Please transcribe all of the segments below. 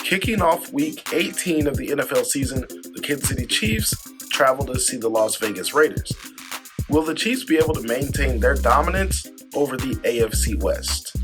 Kicking off Week 18 of the NFL season, the Kansas City Chiefs travel to see the Las Vegas Raiders. Will the Chiefs be able to maintain their dominance over the AFC West?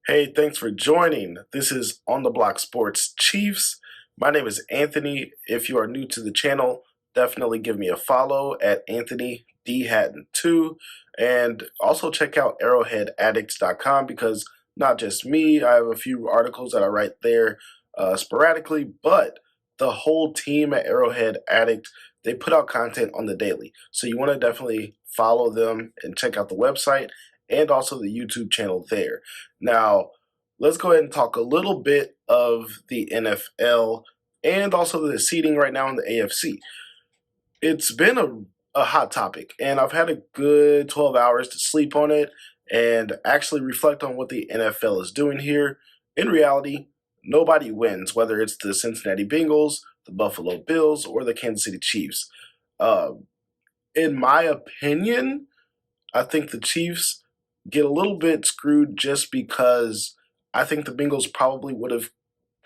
Hey, thanks for joining. This is On the Block Sports Chiefs. My name is Anthony. If you are new to the channel, definitely give me a follow at Anthony D Hatton 2, and also check out arrowheadaddicts.com because not just me, I have a few articles that I write there sporadically, but the whole team at Arrowhead Addict, they put out content on the daily. So you want to definitely follow them and check out the website and also the YouTube channel there. Now, let's go ahead and talk a little bit of the NFL and also the seeding right now in the AFC. It's been a hot topic, and I've had a good 12 hours to sleep on it and actually reflect on what the NFL is doing here. In reality, nobody wins, whether it's the Cincinnati Bengals, the Buffalo Bills, or the Kansas City Chiefs. In my opinion, I think the Chiefs get a little bit screwed just because I think the Bengals probably would have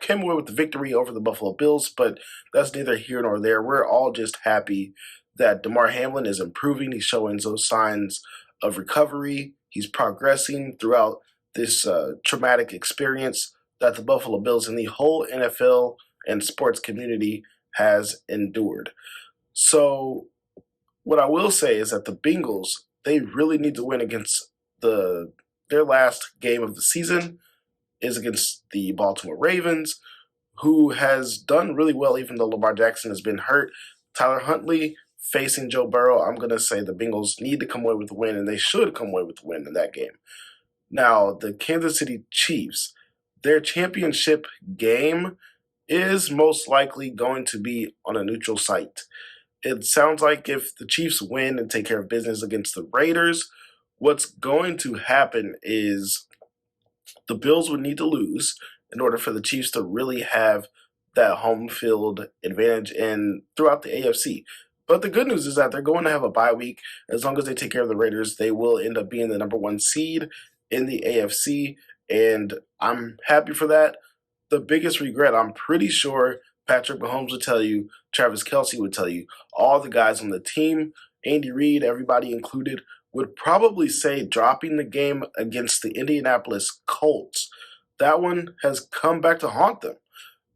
came away with the victory over the Buffalo Bills, but that's neither here nor there. We're all just happy that DeMar Hamlin is improving. He's showing those signs of recovery. He's progressing throughout this traumatic experience that the Buffalo Bills and the whole NFL and sports community has endured. So what I will say is that the Bengals, they really need to win against their last game of the season is against the Baltimore Ravens, who has done really well even though Lamar Jackson has been hurt. Tyler Huntley facing Joe Burrow, I'm going to say the Bengals need to come away with the win, and they should come away with the win in that game. Now, the Kansas City Chiefs, their championship game is most likely going to be on a neutral site. It sounds like if the Chiefs win and take care of business against the Raiders, what's going to happen is the Bills would need to lose in order for the Chiefs to really have that home field advantage throughout the AFC. But the good news is that they're going to have a bye week. As long as they take care of the Raiders, they will end up being the number one seed in the AFC, and I'm happy for that. The biggest regret, I'm pretty sure Patrick Mahomes would tell you, Travis Kelce would tell you, all the guys on the team, Andy Reid, everybody included, would probably say dropping the game against the Indianapolis Colts. That one has come back to haunt them.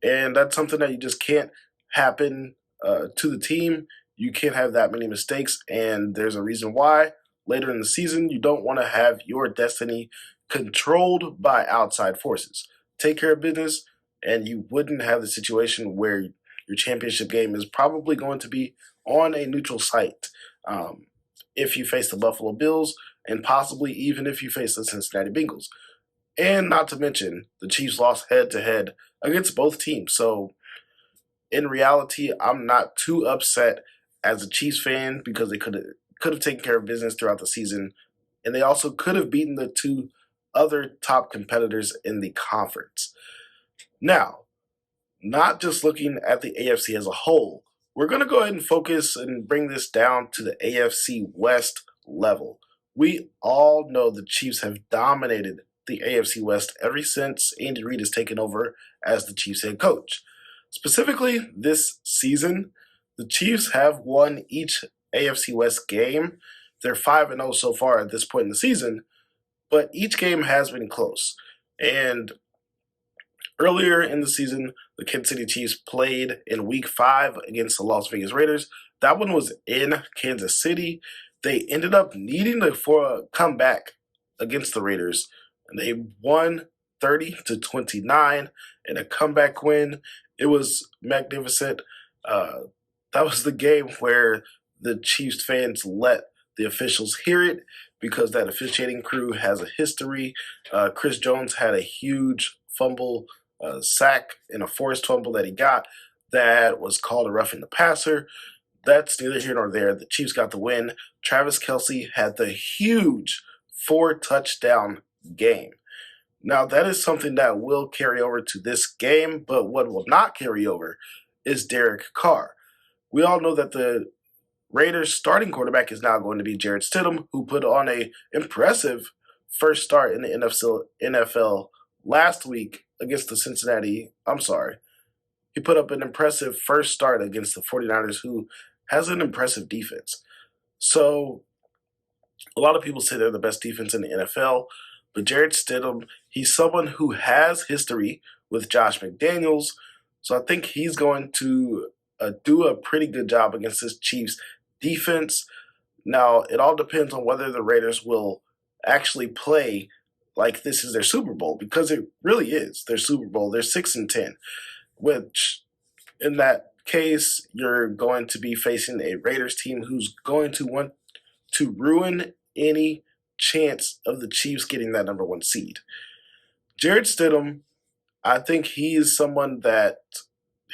And that's something that you just can't happen to the team. You can't have that many mistakes, and there's a reason why. Later in the season, you don't want to have your destiny controlled by outside forces. Take care of business, and you wouldn't have the situation where your championship game is probably going to be on a neutral site. If you face the Buffalo Bills, and possibly even if you face the Cincinnati Bengals. And not to mention, the Chiefs lost head-to-head against both teams. So, in reality, I'm not too upset as a Chiefs fan because they could have taken care of business throughout the season, and they also could have beaten the two other top competitors in the conference. Now, not just looking at the AFC as a whole, we're going to go ahead and focus and bring this down to the AFC West level. We all know the Chiefs have dominated the AFC West ever since Andy Reid has taken over as the Chiefs head coach. Specifically, this season, the Chiefs have won each AFC West game. They're 5-0 so far at this point in the season, but each game has been close. And earlier in the season, the Kansas City Chiefs played in Week 5 against the Las Vegas Raiders. That one was in Kansas City. They ended up needing to come back against the Raiders, and they won 30-29 in a comeback win. It was magnificent. That was the game where the Chiefs fans let the officials hear it because that officiating crew has a history. Chris Jones had a huge fumble sack and a forced fumble that he got that was called a roughing the passer. that's neither here nor there. The Chiefs got the win. Travis Kelce had the huge 4-touchdown game. Now, that is something that will carry over to this game, but what will not carry over is Derek Carr. We all know that the Raiders' starting quarterback is now going to be Jarrett Stidham, who put on a impressive first start in the NFL last week against the Cincinnati. I'm sorry. He put up an impressive first start against the 49ers, who has an impressive defense. So a lot of people say they're the best defense in the NFL, but Jarrett Stidham, he's someone who has history with Josh McDaniels, so I think he's going to do a pretty good job against this Chiefs defense. Now, it all depends on whether the Raiders will actually play like this is their Super Bowl, because it really is their Super Bowl. They're 6-10, which in that case, you're going to be facing a Raiders team who's going to want to ruin any chance of the Chiefs getting that number one seed. Jarrett Stidham, I think he is someone that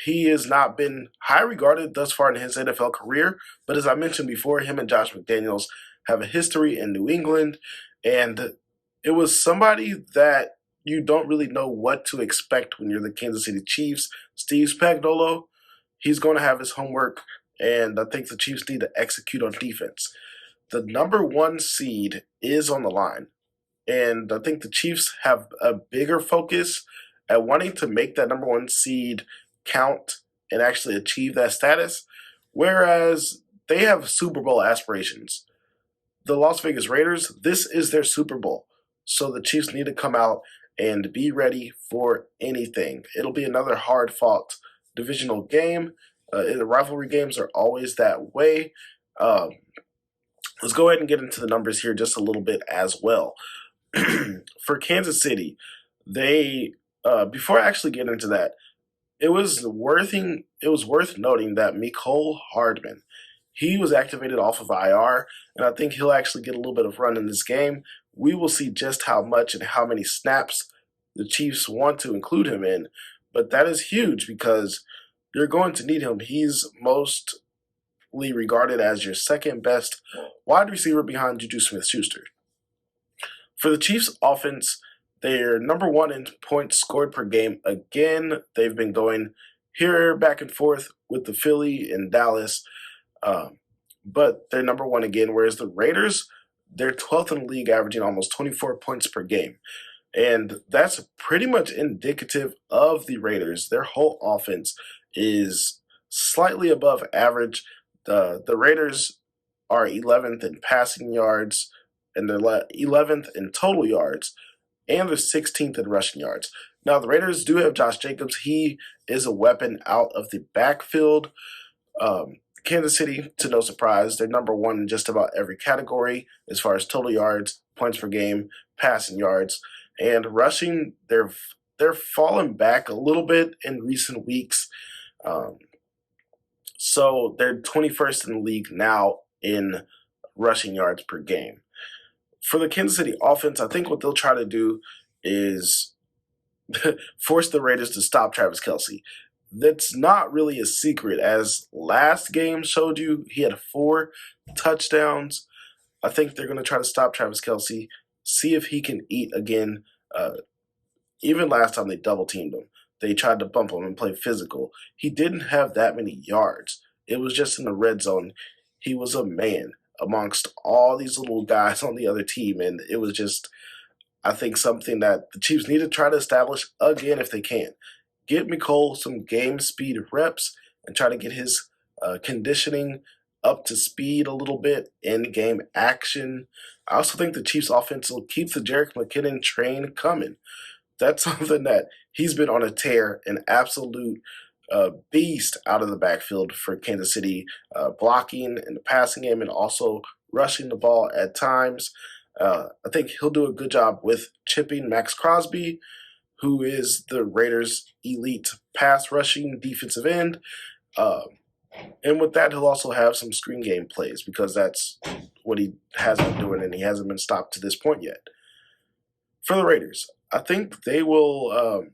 he has not been high regarded thus far in his NFL career, but as I mentioned before, him and Josh McDaniels have a history in New England, and it was somebody that you don't really know what to expect when you're the Kansas City Chiefs. Steve Spagnuolo, he's going to have his homework, and I think the Chiefs need to execute on defense. The number one seed is on the line, and I think the Chiefs have a bigger focus at wanting to make that number one seed count and actually achieve that status, whereas they have Super Bowl aspirations. The Las Vegas Raiders, this is their Super Bowl, so the Chiefs need to come out and be ready for anything. It'll be another hard-fought divisional game. The rivalry games are always that way. Let's go ahead and get into the numbers here just a little bit as well. For Kansas City, they before I actually get into that, it was worth noting that Mecole Hardman, he was activated off of IR, and I think he'll actually get a little bit of run in this game. We will see just how much and how many snaps the Chiefs want to include him in, but that is huge because you're going to need him. He's mostly regarded as your second best wide receiver behind Juju Smith-Schuster. For the Chiefs offense, they're number one in points scored per game. Again, they've been going here back and forth with the Philly and Dallas, but they're number one again, whereas the Raiders, they're 12th in the league, averaging almost 24 points per game. And that's pretty much indicative of the Raiders. Their whole offense is slightly above average. The Raiders are 11th in passing yards, and they're 11th in total yards, and they're 16th in rushing yards. Now, the Raiders do have Josh Jacobs. He is a weapon out of the backfield. Kansas City, to no surprise, they're number one in just about every category as far as total yards, points per game, passing yards, and rushing. They're falling back a little bit in recent weeks. So they're 21st in the league now in rushing yards per game. For the Kansas City offense, I think what they'll try to do is force the Raiders to stop Travis Kelce. That's not really a secret, as last game showed you. He had 4 touchdowns. I think they're going to try to stop Travis Kelce, see if he can eat again. Even last time they double-teamed him, they tried to bump him and play physical. He didn't have that many yards. It was just in the red zone. He was a man amongst all these little guys on the other team, and it was just, I think, something that the Chiefs need to try to establish again if they can. Get Mecole some game speed reps and try to get his conditioning up to speed a little bit in game action. I also think the Chiefs offense will keep the Jerick McKinnon train coming. That's something that he's been on a tear, an absolute beast out of the backfield for Kansas City, blocking in the passing game and also rushing the ball at times. I think he'll do a good job with chipping Max Crosby, who is the Raiders' elite pass rushing defensive end. And with that, he'll also have some screen game plays because that's what he has been doing, and he hasn't been stopped to this point yet. For the Raiders, I think they will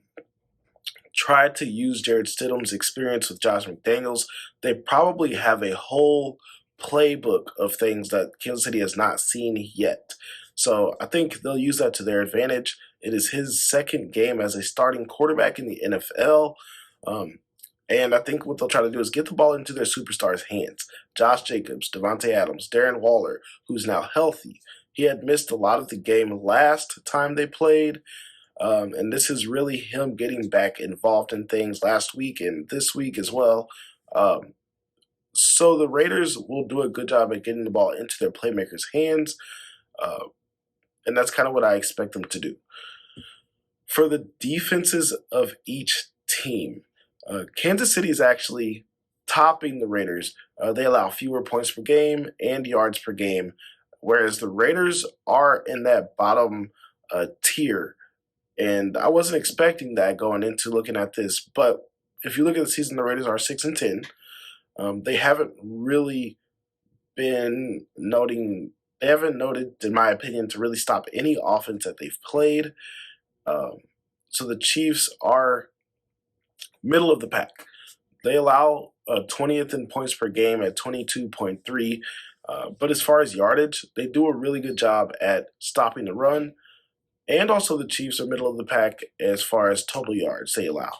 tried to use Jared Stidham's experience with Josh McDaniels. They probably have a whole playbook of things that Kansas City has not seen yet. So I think they'll use that to their advantage. It is his second game as a starting quarterback in the NFL. And I think what they'll try to do is get the ball into their superstars' hands. Josh Jacobs, Devontae Adams, Darren Waller, who's now healthy. He had missed a lot of the game last time they played. And this is really him getting back involved in things last week and this week as well. So the Raiders will do a good job at getting the ball into their playmakers' hands. And that's kind of what I expect them to do. For the defenses of each team, Kansas City is actually topping the Raiders. They allow fewer points per game and yards per game, whereas the Raiders are in that bottom tier. And I wasn't expecting that going into looking at this. But if you look at the season, the Raiders are 6-10. They haven't really been noting. They haven't noted, in my opinion, to really stop any offense that they've played. So the Chiefs are middle of the pack. They allow 20th in points per game at 22.3. But as far as yardage, they do a really good job at stopping the run. And also the Chiefs are middle of the pack as far as total yards they allow.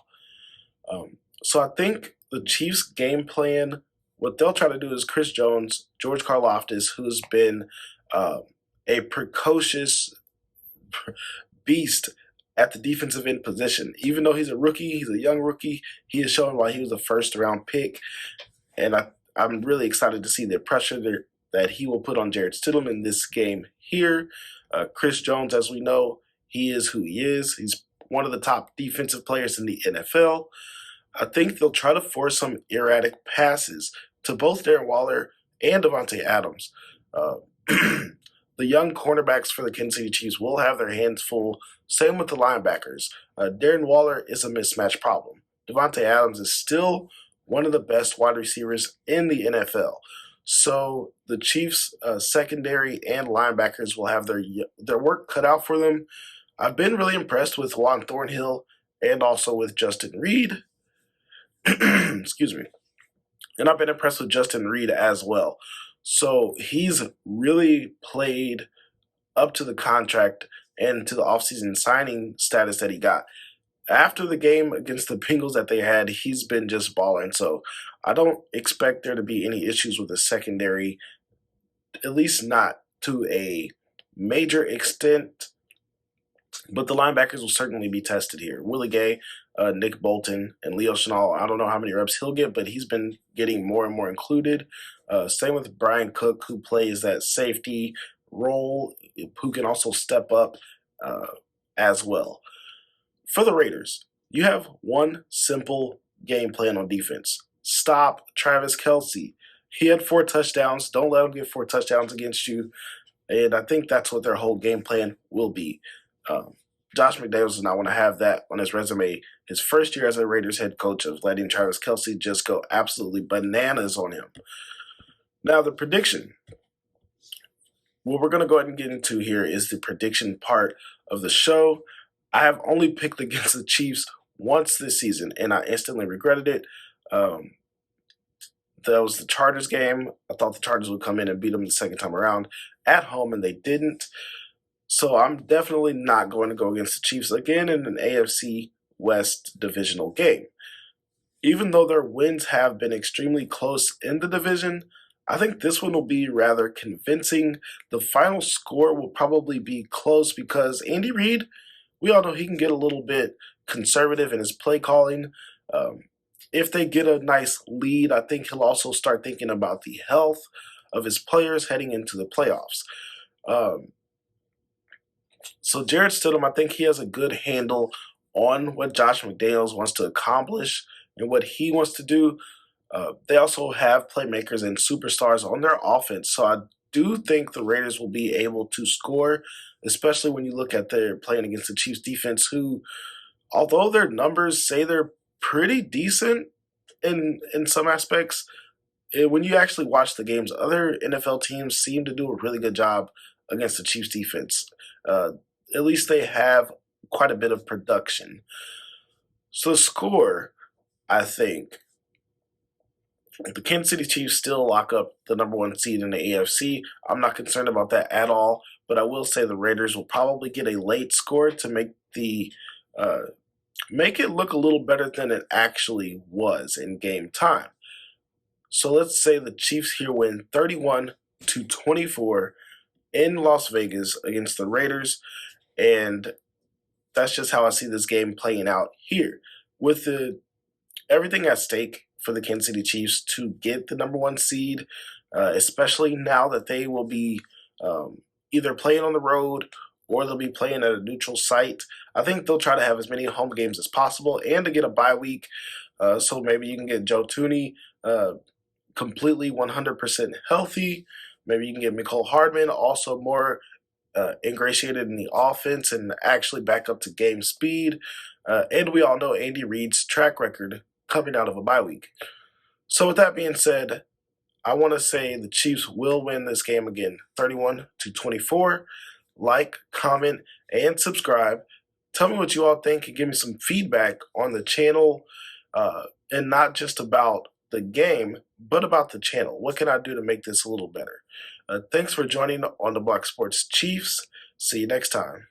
So I think the Chiefs' game plan, what they'll try to do is Chris Jones, George Karlaftis, who's been a precocious beast at the defensive end position. Even though he's a rookie, he's a young rookie, he has shown why he was a first-round pick. And I'm really excited to see the pressure that he will put on Jared Stidham in this game here. Chris Jones, as we know, he is who he is. He's one of the top defensive players in the NFL. I think they'll try to force some erratic passes to both Darren Waller and Devontae Adams. The young cornerbacks for the Kansas City Chiefs will have their hands full. Same with the linebackers. Darren Waller is a mismatch problem. Devontae Adams is still one of the best wide receivers in the NFL. So the Chiefs' secondary and linebackers will have their work cut out for them. I've been really impressed with Juan Thornhill and also with Justin Reed. Excuse me. And I've been impressed with Justin Reed as well. So he's really played up to the contract and to the offseason signing status that he got. After the game against the Bengals that they had, he's been just balling. So I don't expect there to be any issues with the secondary, at least not to a major extent. But the linebackers will certainly be tested here. Willie Gay, Nick Bolton, and Leo Chenal. I don't know how many reps he'll get, but he's been getting more and more included. Same with Brian Cook, who plays that safety role, who can also step up as well. For the Raiders, you have one simple game plan on defense. Stop Travis Kelce. He had 4 touchdowns. Don't let him get 4 touchdowns against you. And I think that's what their whole game plan will be. Josh McDaniels does not want to have that on his resume. His first year as a Raiders head coach of letting Travis Kelce just go absolutely bananas on him. Now, the prediction. What we're going to go ahead and get into here is the prediction part of the show. I have only picked against the Chiefs once this season, and I instantly regretted it. That was the Chargers game. I thought the Chargers would come in and beat them the second time around at home, and they didn't. So I'm definitely not going to go against the Chiefs again in an AFC West divisional game. Even though their wins have been extremely close in the division, I think this one will be rather convincing. The final score will probably be close because Andy Reid, we all know he can get a little bit conservative in his play calling. If they get a nice lead, I think he'll also start thinking about the health of his players heading into the playoffs. So Jared Stidham, I think he has a good handle on what Josh McDaniels wants to accomplish and what he wants to do. They also have playmakers and superstars on their offense. So I do think the Raiders will be able to score, especially when you look at their playing against the Chiefs defense, who, although their numbers say they're pretty decent in some aspects, when you actually watch the games, other NFL teams seem to do a really good job against the Chiefs defense. At least they have quite a bit of production. So the score, I think, the Kansas City Chiefs still lock up the number one seed in the AFC. I'm not concerned about that at all, but I will say the Raiders will probably get a late score to uh, make it look a little better than it actually was in game time. So let's say the Chiefs here win 31-24 in Las Vegas against the Raiders, and that's just how I see this game playing out here. With everything at stake for the Kansas City Chiefs to get the number one seed, especially now that they will be either playing on the road or they'll be playing at a neutral site. I think they'll try to have as many home games as possible and to get a bye week. So maybe you can get Joe Tooney completely 100% healthy. Maybe you can get Mecole Hardman also more ingratiated in the offense and actually back up to game speed. And we all know Andy Reid's track record coming out of a bye week. So with that being said, I want to say the Chiefs will win this game again, 31-24. Like, comment, and subscribe. Tell me what you all think and give me some feedback on the channel, and not just about the game, but about the channel. What can I do to make this a little better? Thanks for joining on the Block Sports Chiefs. See you next time.